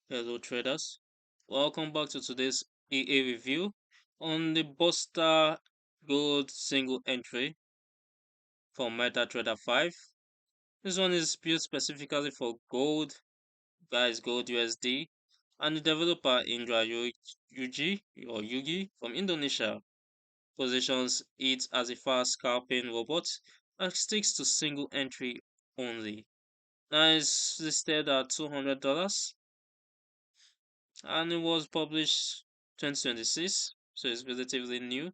Hello traders, welcome back to today's EA review on the Buster Gold single entry from MetaTrader 5. This one is built specifically for gold, guys gold USD, and the developer Indra Yugi or Yugi from Indonesia positions it as a fast scalping robot and sticks to single entry only. Now it's listed at $200 and it was published 2026, so it's relatively new.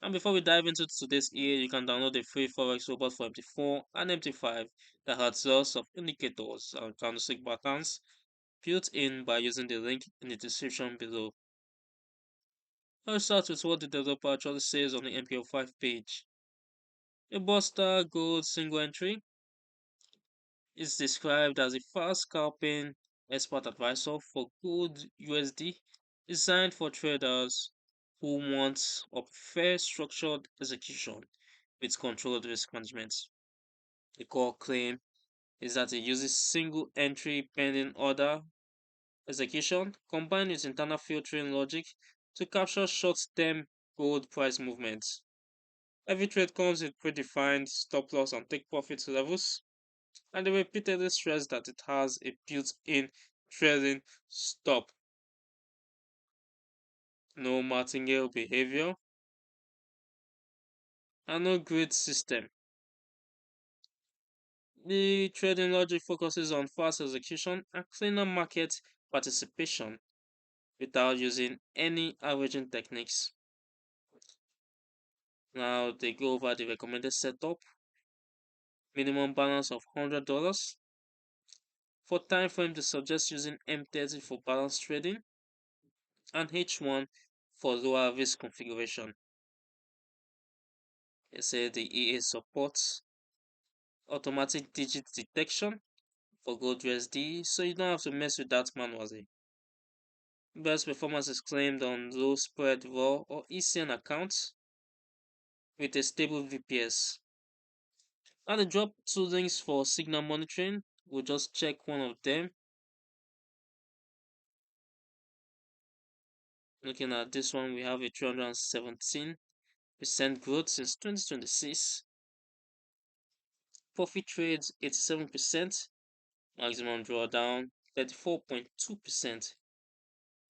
And before we dive into today's EA, you can download the free Forex robot for MT4 and MT5 that has lots of indicators and candlestick patterns built in by using the link in the description below. Let's start with what the developer actually says on the MPO5 page. A Buster Gold single entry is described as a fast scalping expert advisor for gold USD designed for traders who want or prefer structured execution with controlled risk management. The core claim is that it uses single entry pending order execution combined with internal filtering logic to capture short-term gold price movements. Every trade comes with predefined stop loss and take profit levels, and they repeatedly stress that it has a built-in trading stop, no martingale behavior, and no grid system. The trading logic focuses on fast execution and cleaner market participation without using any averaging techniques. Now they go over the recommended setup, minimum balance of $100. For time frame, they suggest using M30 for balance trading and H1 for lower risk configuration. They say the EA supports automatic digit detection for gold USD, so you don't have to mess with that manually. Best performance is claimed on low spread raw or ECN accounts with a stable VPS. And the drop two links for signal monitoring. We'll just check one of them. Looking at this one, we have a 317% growth since 2026. Profit trades 87%, maximum drawdown 34.2%.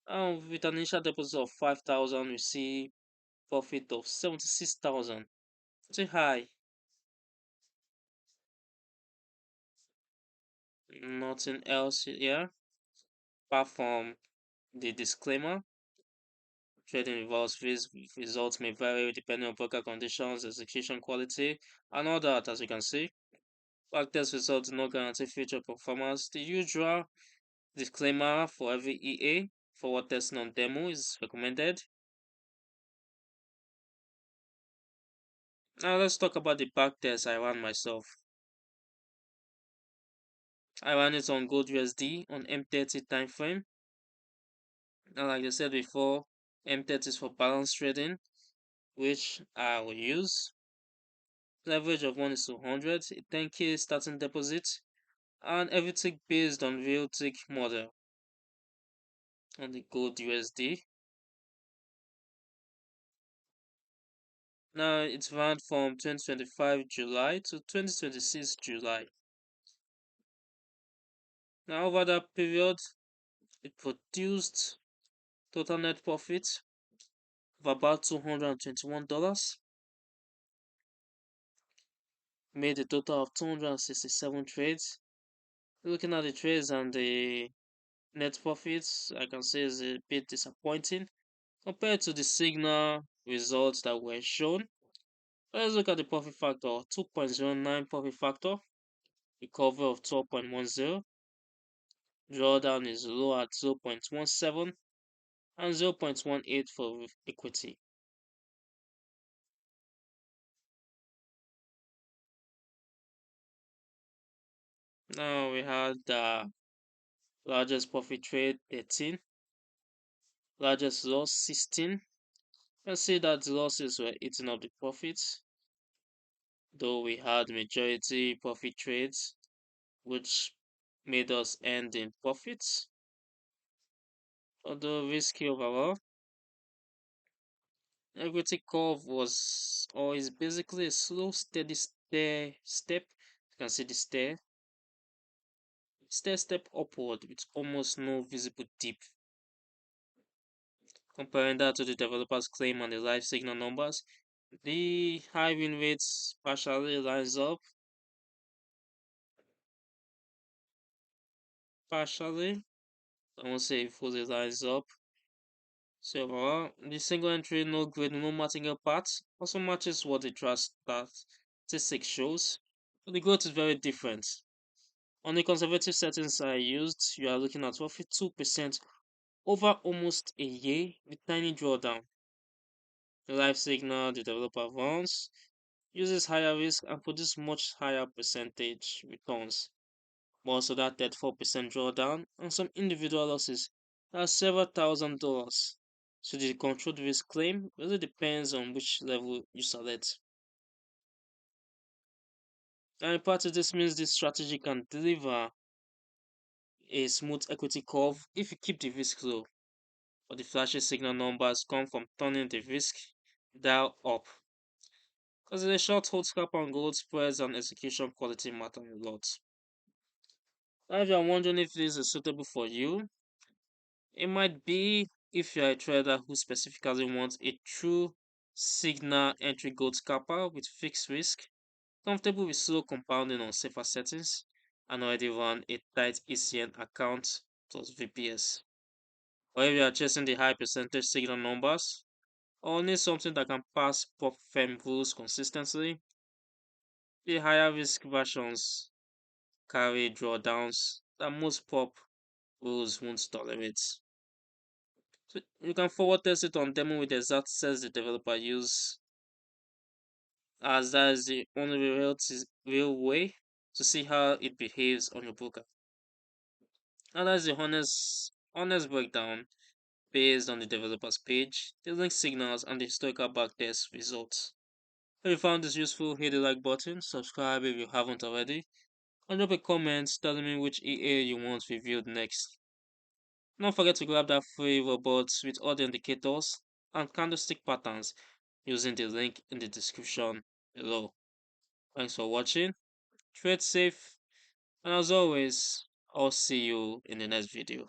And with an initial deposit of 5,000, we see profit of 76,000. Pretty high. Nothing else here apart from the disclaimer. Trading involves risk. Results may vary depending on broker conditions, execution quality, and all that, as you can see. Backtest results do not guarantee future performance. The usual disclaimer for every EA: forward testing on demo is recommended. Now let's talk about the backtest I ran myself. I ran it on gold USD on M30 time frame. Now, like I said before, M30 is for balance trading, which I will use. Leverage of 1:100, a 10k starting deposit, and everything based on real tick model on the gold USD. Now it's ran from 2025 July to 2026 July. Now over that period, it produced total net profit of about $221. Made a total of 267 trades. Looking at the trades and the net profits, I can say is a bit disappointing compared to the signal results that were shown. Let's look at the profit factor: 2.09 profit factor, recovery of 12.10, drawdown is low at 0.17, and 0.18 for equity. Now we had the largest profit trade 13, largest loss 16. You can see that the losses were eating up the profits, though we had majority profit trades, which made us end in profits, although risky overall. Equity curve was or is basically a slow, steady step. You can see the step upward with almost no visible dip. Comparing that to the developer's claim on the live signal numbers, the high win rates partially lines up, partially. I won't say it fully lines up. So overall, the single entry no grade no martingale path also matches what the trust statistic shows, but the growth is very different. On the conservative settings I used, you are looking at roughly 2% over almost a year with tiny drawdown. The live signal the developer runs uses higher risk and produces much higher percentage returns. But also that 34% drawdown and some individual losses are several $1,000. So the controlled risk claim really depends on which level you select. And in practice, this means this strategy can deliver a smooth equity curve if you keep the risk low. But the flashy signal numbers come from turning the risk dial up. Because in the short hold scalper on gold, spreads and execution quality matter a lot. Now if you are wondering if this is suitable for you, it might be if you are a trader who specifically wants a true signal entry gold scalper with fixed risk, comfortable with slow compounding on safer settings, and already run a tight ECN account plus VPS. Or if you are chasing the high percentage signal numbers, or need something that can pass prop firm rules consistently, the higher risk versions carry drawdowns that most prop rules won't tolerate. So you can forward test it on demo with the exact sets the developer use, as that is the only real way to see how it behaves on your broker. And that's the honest breakdown based on the developer's page, the link signals, and the historical backtest results. If you found this useful, hit the like button, subscribe if you haven't already, and drop a comment telling me which EA you want reviewed next. Don't forget to grab that free robot with all the indicators and candlestick patterns using the link in the description below. Thanks for watching, trade safe, and as always, I'll see you in the next video.